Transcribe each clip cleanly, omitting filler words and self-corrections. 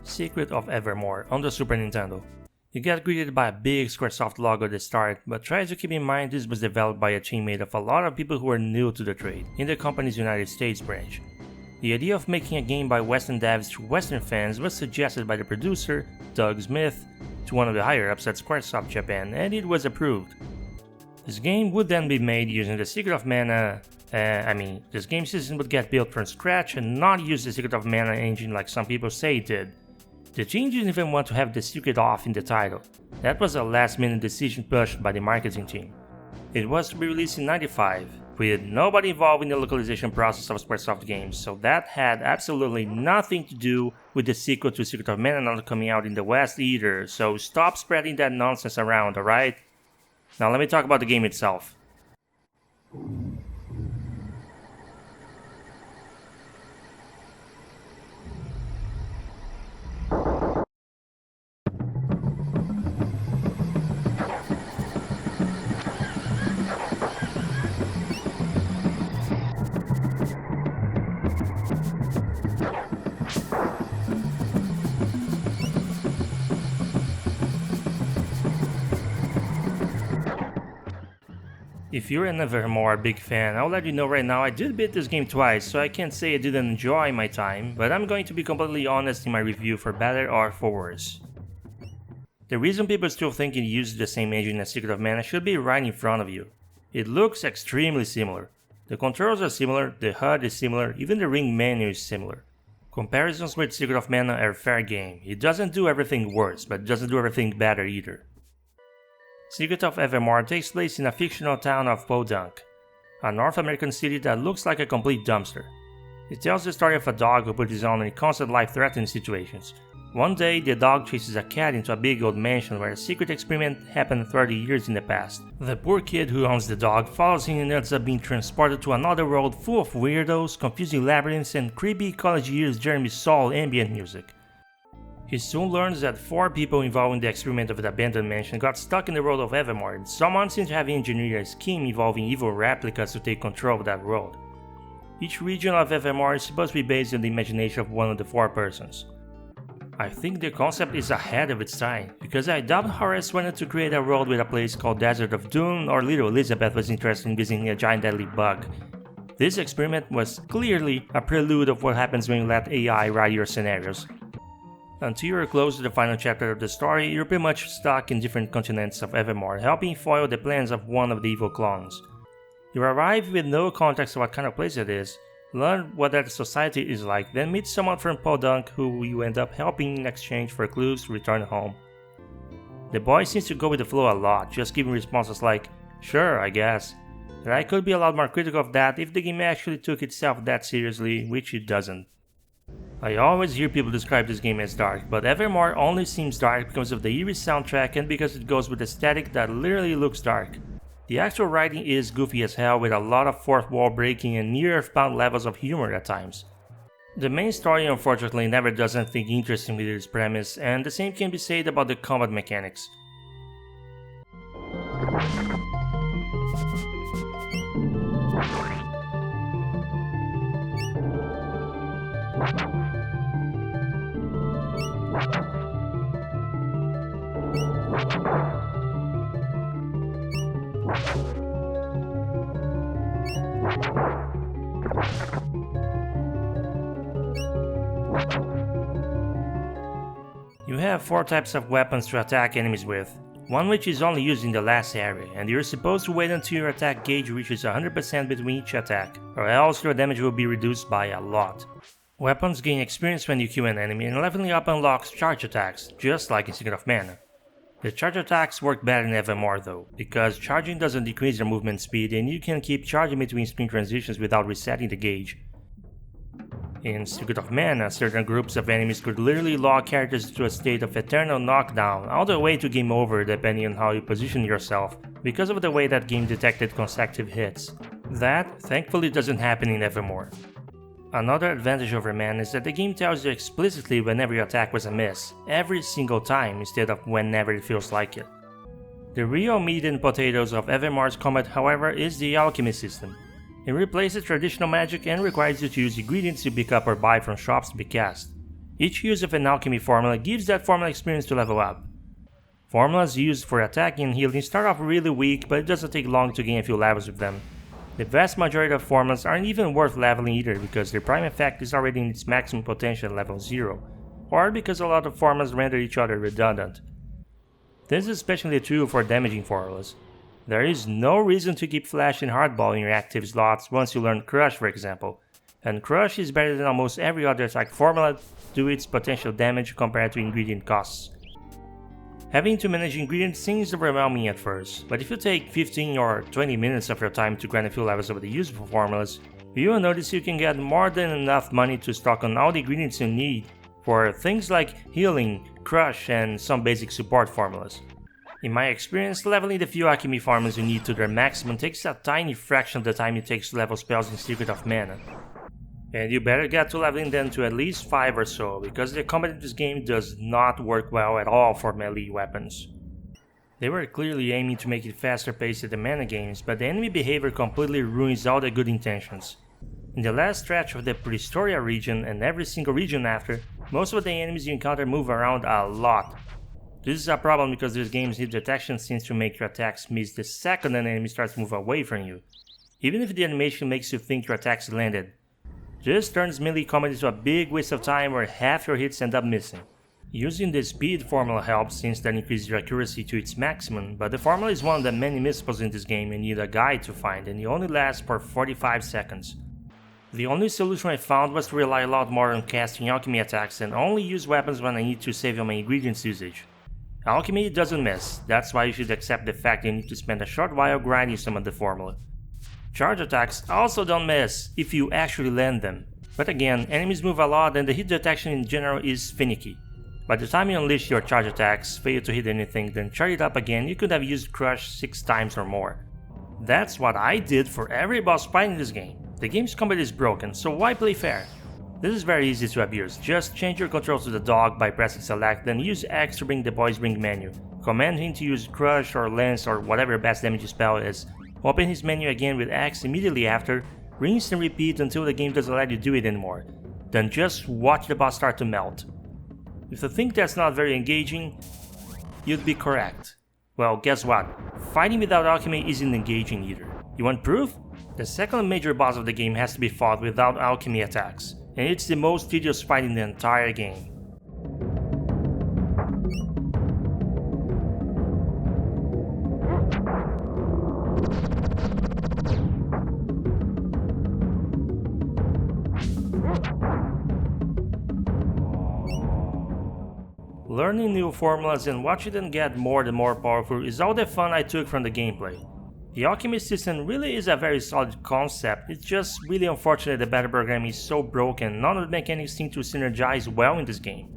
Secret of Evermore on the Super Nintendo. You get greeted by a big Squaresoft logo at the start, but try to keep in mind this was developed by a team made of a lot of people who were new to the trade, in the company's United States branch. The idea of making a game by Western devs to Western fans was suggested by the producer, Doug Smith, to one of the higher-ups at Squaresoft Japan, and it was approved. This game would then be made using the Secret of Mana. This game system would get built from scratch and not use the Secret of Mana engine like some people say it did. The team didn't even want to have the secret off in the title. That was a last-minute decision pushed by the marketing team. It was to be released in '95, with nobody involved in the localization process of Squaresoft games, so that had absolutely nothing to do with the sequel to Secret of Mana not coming out in the West either, so stop spreading that nonsense around, alright? Now let me talk about the game itself. If you're an Evermore big fan, I'll let you know right now I did beat this game twice, so I can't say I didn't enjoy my time, but I'm going to be completely honest in my review for better or for worse. The reason people still think it uses the same engine as Secret of Mana should be right in front of you. It looks extremely similar. The controls are similar, the HUD is similar, even the ring menu is similar. Comparisons with Secret of Mana are fair game. It doesn't do everything worse, but it doesn't do everything better either. Secret of Evermore takes place in a fictional town of Podunk, a North American city that looks like a complete dumpster. It tells the story of a dog who puts his own in constant life-threatening situations. One day, the dog chases a cat into a big old mansion where a secret experiment happened 30 years in the past. The poor kid who owns the dog follows him and ends up being transported to another world full of weirdos, confusing labyrinths, and creepy college years Jeremy Soule ambient music. He soon learns that 4 people involved in the experiment of the abandoned mansion got stuck in the world of Evermore, and someone seems to have engineered a scheme involving evil replicas to take control of that world. Each region of Evermore is supposed to be based on the imagination of one of the 4 persons. I think the concept is ahead of its time, because I doubt Horace wanted to create a world with a place called Desert of Doom, or little Elizabeth was interested in visiting a giant deadly bug. This experiment was clearly a prelude of what happens when you let AI write your scenarios. Until you're close to the final chapter of the story, you're pretty much stuck in different continents of Evermore, helping foil the plans of one of the evil clones. You arrive with no context of what kind of place it is, learn what that society is like, then meet someone from Podunk who you end up helping in exchange for clues to return home. The boy seems to go with the flow a lot, just giving responses like, "Sure, I guess." And I could be a lot more critical of that if the game actually took itself that seriously, which it doesn't. I always hear people describe this game as dark, but Evermore only seems dark because of the eerie soundtrack and because it goes with aesthetic that literally looks dark. The actual writing is goofy as hell with a lot of fourth wall breaking and near earthbound levels of humor at times. The main story unfortunately never does anything interesting with its premise, and the same can be said about the combat mechanics. You have 4 types of weapons to attack enemies with, one which is only used in the last area, and you're supposed to wait until your attack gauge reaches 100% between each attack, or else your damage will be reduced by a lot. Weapons gain experience when you kill an enemy, and leveling up unlocks charge attacks, just like in Secret of Mana. The charge attacks work better in Evermore though, because charging doesn't decrease your movement speed and you can keep charging between screen transitions without resetting the gauge. In Secret of Mana, certain groups of enemies could literally lock characters into a state of eternal knockdown, all the way to game over depending on how you position yourself, because of the way that game detected consecutive hits. That, thankfully, doesn't happen in Evermore. Another advantage over Mana is that the game tells you explicitly whenever your attack was a miss, every single time instead of whenever it feels like it. The real meat and potatoes of Evermore's combat, however, is the alchemy system. It replaces traditional magic and requires you to use ingredients you pick up or buy from shops to be cast. Each use of an alchemy formula gives that formula experience to level up. Formulas used for attacking and healing start off really weak, but it doesn't take long to gain a few levels with them. The vast majority of formulas aren't even worth leveling either because their prime effect is already in its maximum potential at level 0, or because a lot of formulas render each other redundant. This is especially true for damaging formulas. There is no reason to keep Flash and Hardball in your active slots once you learn Crush, for example, and Crush is better than almost every other attack formula due to its potential damage compared to ingredient costs. Having to manage ingredients seems overwhelming at first, but if you take 15 or 20 minutes of your time to grind a few levels of the useful formulas, you will notice you can get more than enough money to stock on all the ingredients you need for things like healing, crush, and some basic support formulas. In my experience, leveling the few alchemy formulas you need to their maximum takes a tiny fraction of the time it takes to level spells in Secret of Mana. And you better get to leveling them to at least 5 or so, because the combat in this game does not work well at all for melee weapons. They were clearly aiming to make it faster paced than the mana games, but the enemy behavior completely ruins all the good intentions. In the last stretch of the Prehistoria region and every single region after, most of the enemies you encounter move around a lot. This is a problem because this game's hit detection seems to make your attacks miss the second an enemy starts to move away from you, even if the animation makes you think your attacks landed. This turns melee combat into a big waste of time where half your hits end up missing. Using the speed formula helps since that increases your accuracy to its maximum, but the formula is one of the many missables in this game and need a guide to find, and it only lasts for 45 seconds. The only solution I found was to rely a lot more on casting alchemy attacks and only use weapons when I need to save on my ingredients usage. Alchemy doesn't miss, that's why you should accept the fact you need to spend a short while grinding some of the formula. Charge attacks also don't miss if you actually land them, but again, enemies move a lot and the hit detection in general is finicky. By the time you unleash your charge attacks, fail to hit anything, then charge it up again, you could have used Crush 6 times or more. That's what I did for every boss fight in this game. The game's combat is broken, so why play fair? This is very easy to abuse, just change your controls to the dog by pressing select, then use X to bring the boy's ring menu. Command him to use Crush or Lance or whatever your best damage spell is. Open his menu again with X immediately after, rinse and repeat until the game doesn't let you do it anymore. Then just watch the boss start to melt. If you think that's not very engaging, you'd be correct. Well, guess what? Fighting without alchemy isn't engaging either. You want proof? The second major boss of the game has to be fought without alchemy attacks, and it's the most tedious fight in the entire game. Learning new formulas and watching them get more and more powerful is all the fun I took from the gameplay. The alchemy system really is a very solid concept, it's just really unfortunate the battle program is so broken, none of the mechanics seem to synergize well in this game.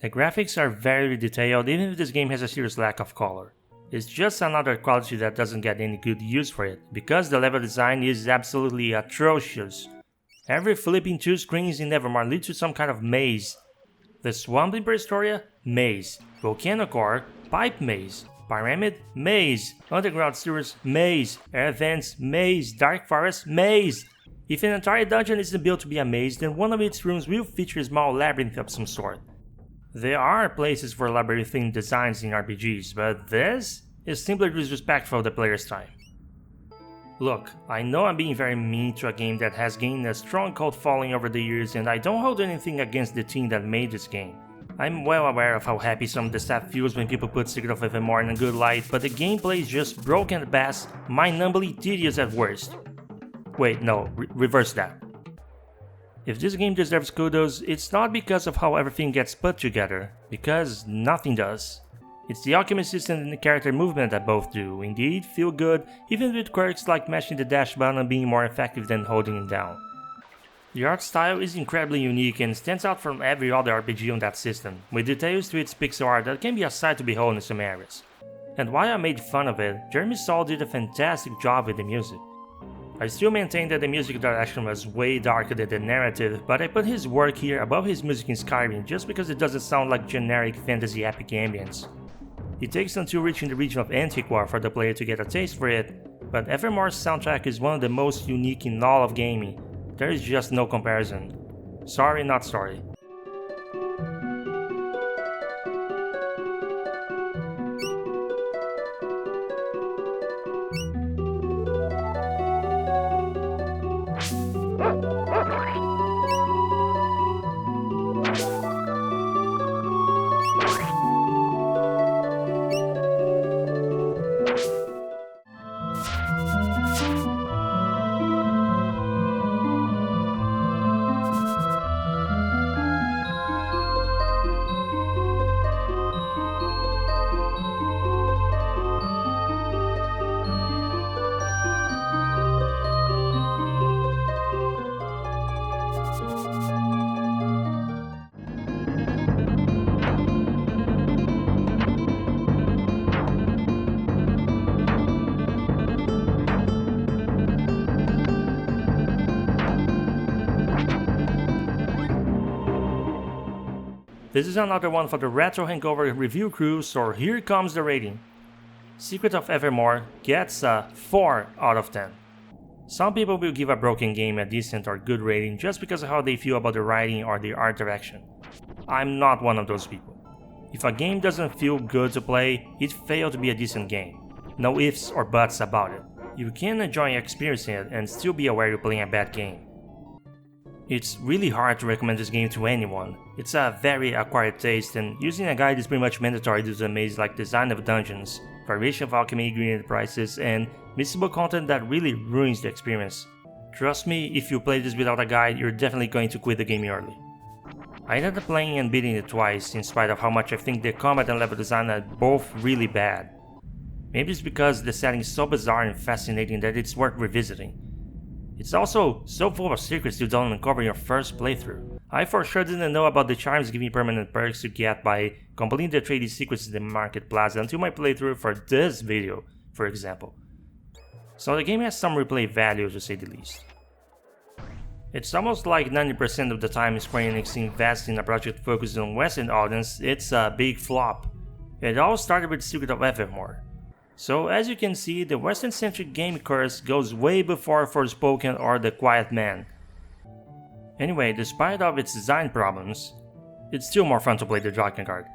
The graphics are very detailed even if this game has a serious lack of color. It's just another quality that doesn't get any good use for it, because the level design is absolutely atrocious. Every flipping 2 screens in Evermore leads to some kind of maze. The swamp in Prehistoria? Maze. Volcano core? Pipe maze. Pyramid? Maze. Underground sewers? Maze. Air vents? Maze. Dark forest? Maze. If an entire dungeon isn't built to be a maze, then one of its rooms will feature a small labyrinth of some sort. There are places for labyrinthine designs in RPGs, but this is simply disrespectful of the player's time. Look, I know I'm being very mean to a game that has gained a strong cult following over the years, and I don't hold anything against the team that made this game. I'm well aware of how happy some of the staff feels when people put Secret of Evermore in a good light, but the gameplay is just broken at best, mind-numbingly tedious at worst. Wait, no, reverse that. If this game deserves kudos, it's not because of how everything gets put together, because nothing does. It's the alchemy system and the character movement that both do, indeed, feel good, even with quirks like mashing the dash button being more effective than holding it down. The art style is incredibly unique and stands out from every other RPG on that system, with details to its pixel art that can be a sight to behold in some areas. And while I made fun of it, Jeremy Saul did a fantastic job with the music. I still maintain that the music direction was way darker than the narrative, but I put his work here above his music in Skyrim just because it doesn't sound like generic fantasy epic ambience. It takes until reaching the region of Antiquar for the player to get a taste for it, but Evermore's soundtrack is one of the most unique in all of gaming. There is just no comparison. Sorry, not sorry. This is another one for the Retro Hangover review crew, so here comes the rating. Secret of Evermore gets a 4 out of 10. Some people will give a broken game a decent or good rating just because of how they feel about the writing or the art direction. I'm not one of those people. If a game doesn't feel good to play, it failed to be a decent game. No ifs or buts about it. You can enjoy experiencing it and still be aware you're playing a bad game. It's really hard to recommend this game to anyone. It's a very acquired taste, and using a guide is pretty much mandatory due to the maze-like design of dungeons, variation of alchemy, green enterprises, and missable content that really ruins the experience. Trust me, if you play this without a guide, you're definitely going to quit the game early. I ended up playing and beating it twice, in spite of how much I think the combat and level design are both really bad. Maybe it's because the setting is so bizarre and fascinating that it's worth revisiting. It's also so full of secrets you don't uncover in your first playthrough. I for sure didn't know about the charms giving permanent perks you get by completing the trading secrets in the market plaza until my playthrough for this video, for example. So the game has some replay value to say the least. It's almost like 90% of the time Square-Enix invests in a project focused on Western audience, it's a big flop. It all started with Secret of Evermore. So as you can see, the Western-centric game curse goes way before Forspoken or The Quiet Man. Anyway, despite of its design problems, it's still more fun to play the Dragon card.